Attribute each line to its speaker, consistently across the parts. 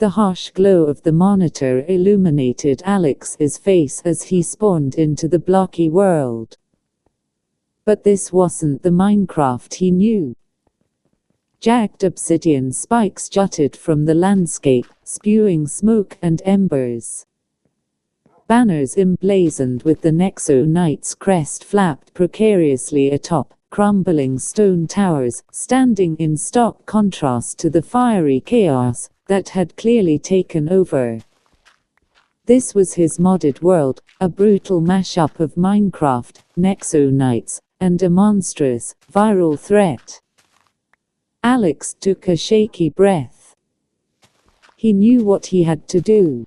Speaker 1: The harsh glow of the monitor illuminated Alex's face as he spawned into the blocky world. But this wasn't the Minecraft he knew. Jagged obsidian spikes jutted from the landscape, spewing smoke and embers. Banners emblazoned with the Nexo Knight's crest flapped precariously atop crumbling stone towers, standing in stark contrast to the fiery chaos that had clearly taken over. This was his modded world, a brutal mashup of Minecraft, Nexo Knights, and a monstrous, viral threat. Alex took a shaky breath. He knew what he had to do.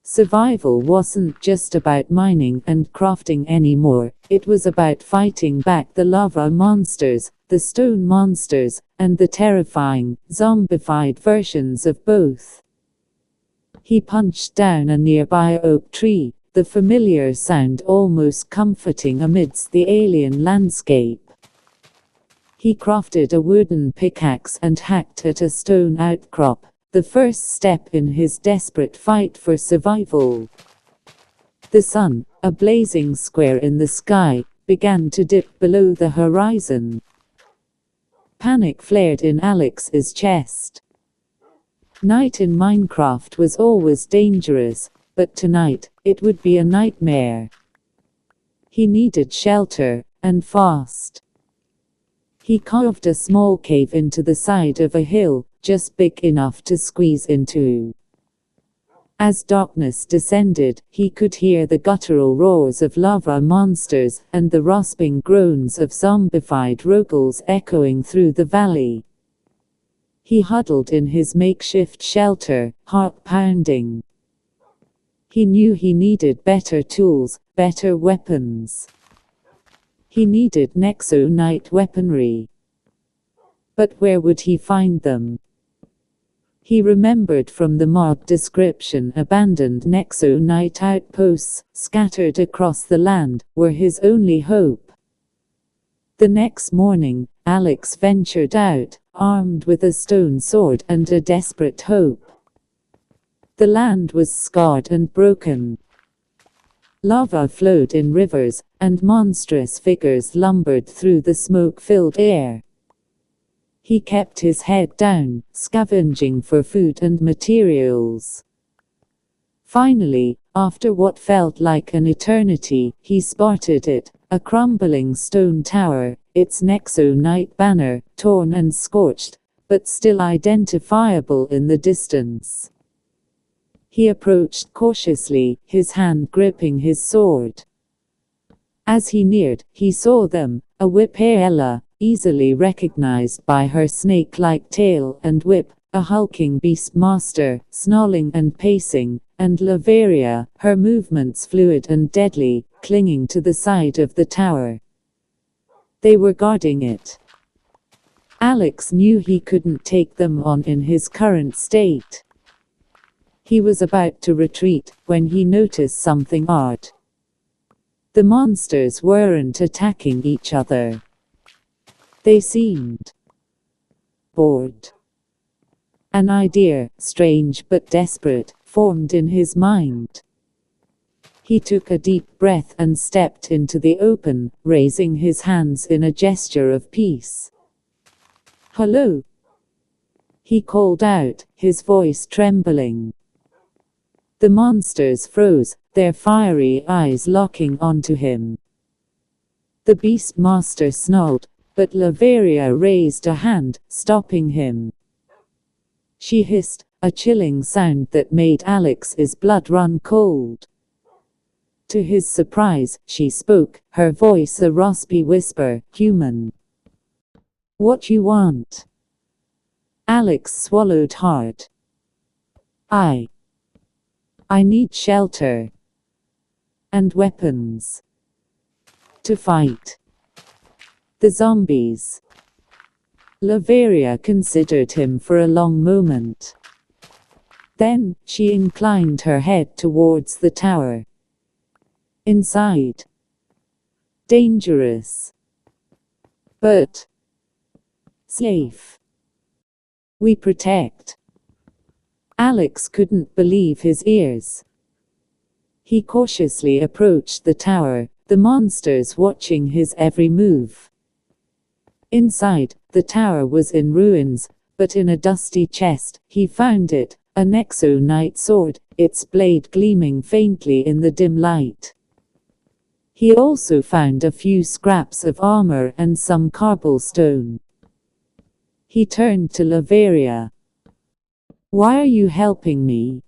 Speaker 1: Survival wasn't just about mining and crafting anymore, it was about fighting back the lava monsters, the stone monsters, and the terrifying, zombified versions of both. He punched down a nearby oak tree, the familiar sound almost comforting amidst the alien landscape. He crafted a wooden pickaxe and hacked at a stone outcrop, the first step in his desperate fight for survival. The sun, a blazing square in the sky, began to dip below the horizon. Panic flared in Alex's chest. Night in Minecraft was always dangerous, but tonight, it would be a nightmare. He needed shelter, and fast. He carved a small cave into the side of a hill, just big enough to squeeze into. As darkness descended, he could hear the guttural roars of lava monsters and the rasping groans of zombified rogals echoing through the valley. He huddled in his makeshift shelter, heart pounding. He knew he needed better tools, better weapons. He needed Nexo Knight weaponry. But where would he find them? He remembered from the mod description abandoned Nexo Knight outposts, scattered across the land, were his only hope. The next morning, Alex ventured out, armed with a stone sword and a desperate hope. The land was scarred and broken. Lava flowed in rivers, and monstrous figures lumbered through the smoke-filled air. He kept his head down, scavenging for food and materials. Finally, after what felt like an eternity, he spotted it, a crumbling stone tower, its Nexo Knight banner, torn and scorched, but still identifiable in the distance. He approached cautiously, his hand gripping his sword. As he neared, he saw them, a Whipella, easily recognized by her snake-like tail and whip, a hulking beastmaster, snarling and pacing, and Laveria, her movements fluid and deadly, clinging to the side of the tower. They were guarding it. Alex knew he couldn't take them on in his current state. He was about to retreat, when he noticed something odd. The monsters weren't attacking each other. They seemed bored. An idea, strange but desperate, formed in his mind. He took a deep breath and stepped into the open, raising his hands in a gesture of peace. "Hello," he called out, his voice trembling. The monsters froze, their fiery eyes locking onto him. The beastmaster snarled, but Laveria raised a hand, stopping him. She hissed, a chilling sound that made Alex's blood run cold. To his surprise, she spoke, her voice a raspy whisper, "Human. What you want?" Alex swallowed hard. I need shelter. And weapons. To fight the zombies. Laveria considered him for a long moment. Then, she inclined her head towards the tower. Inside. Dangerous. But safe. We protect. Alex couldn't believe his ears. He cautiously approached the tower, the monsters watching his every move. Inside, the tower was in ruins, but in a dusty chest, he found it, a Nexo knight sword, its blade gleaming faintly in the dim light. He also found a few scraps of armor and some cobblestone. He turned to Laveria. "Why are you helping me?"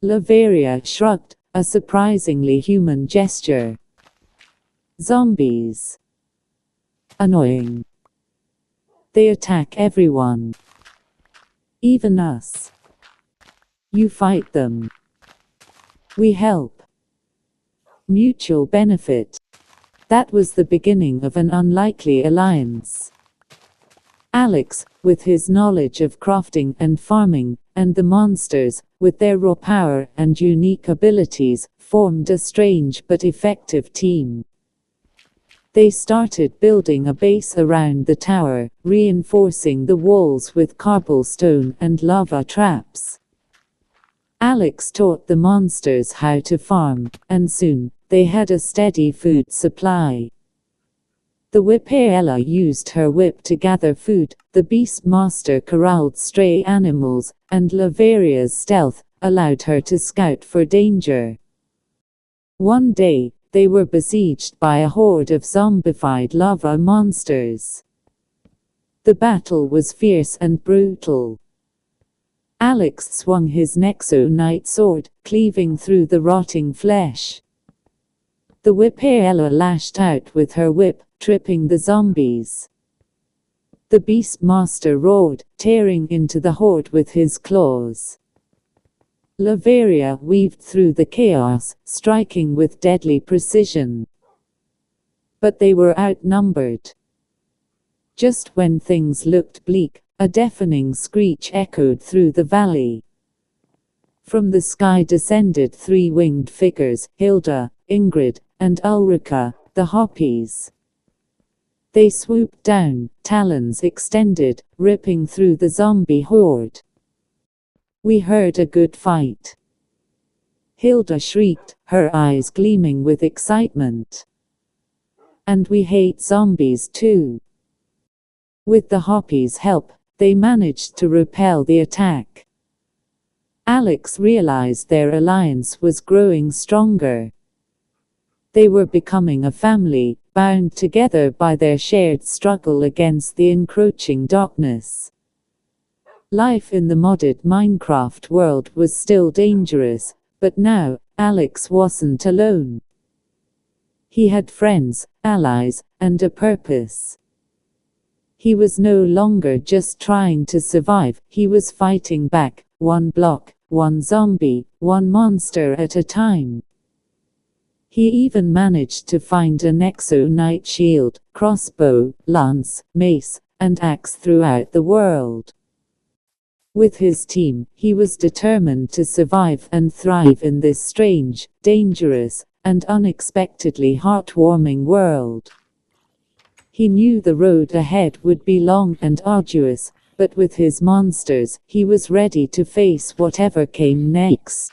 Speaker 1: Laveria shrugged, a surprisingly human gesture. "Zombies. Annoying. They attack everyone. Even us. You fight them. We help. Mutual benefit." That was the beginning of an unlikely alliance. Alex, with his knowledge of crafting and farming, and the monsters, with their raw power and unique abilities, formed a strange but effective team. They started building a base around the tower, reinforcing the walls with cobblestone and lava traps. Alex taught the monsters how to farm, and soon, they had a steady food supply. The Whipperella used her whip to gather food, the Beastmaster corralled stray animals, and Laveria's stealth allowed her to scout for danger. One day, they were besieged by a horde of zombified lava monsters. The battle was fierce and brutal. Alex swung his Nexo knight sword, cleaving through the rotting flesh. The Whipperella lashed out with her whip, tripping the zombies. The Beastmaster roared, tearing into the horde with his claws. Laveria weaved through the chaos, striking with deadly precision. But they were outnumbered. Just when things looked bleak, a deafening screech echoed through the valley. From the sky descended three-winged figures, Hilda, Ingrid, and Ulrika, the Hoppies. They swooped down, talons extended, ripping through the zombie horde. "We heard a good fight," Hilda shrieked, her eyes gleaming with excitement. "And we hate zombies too." With the Hoppies' help, they managed to repel the attack. Alex realized their alliance was growing stronger. They were becoming a family, bound together by their shared struggle against the encroaching darkness. Life in the modded Minecraft world was still dangerous, but now, Alex wasn't alone. He had friends, allies, and a purpose. He was no longer just trying to survive, he was fighting back, one block, one zombie, one monster at a time. He even managed to find a Nexo knight shield, crossbow, lance, mace, and axe throughout the world. With his team, he was determined to survive and thrive in this strange, dangerous, and unexpectedly heartwarming world. He knew the road ahead would be long and arduous, but with his monsters, he was ready to face whatever came next.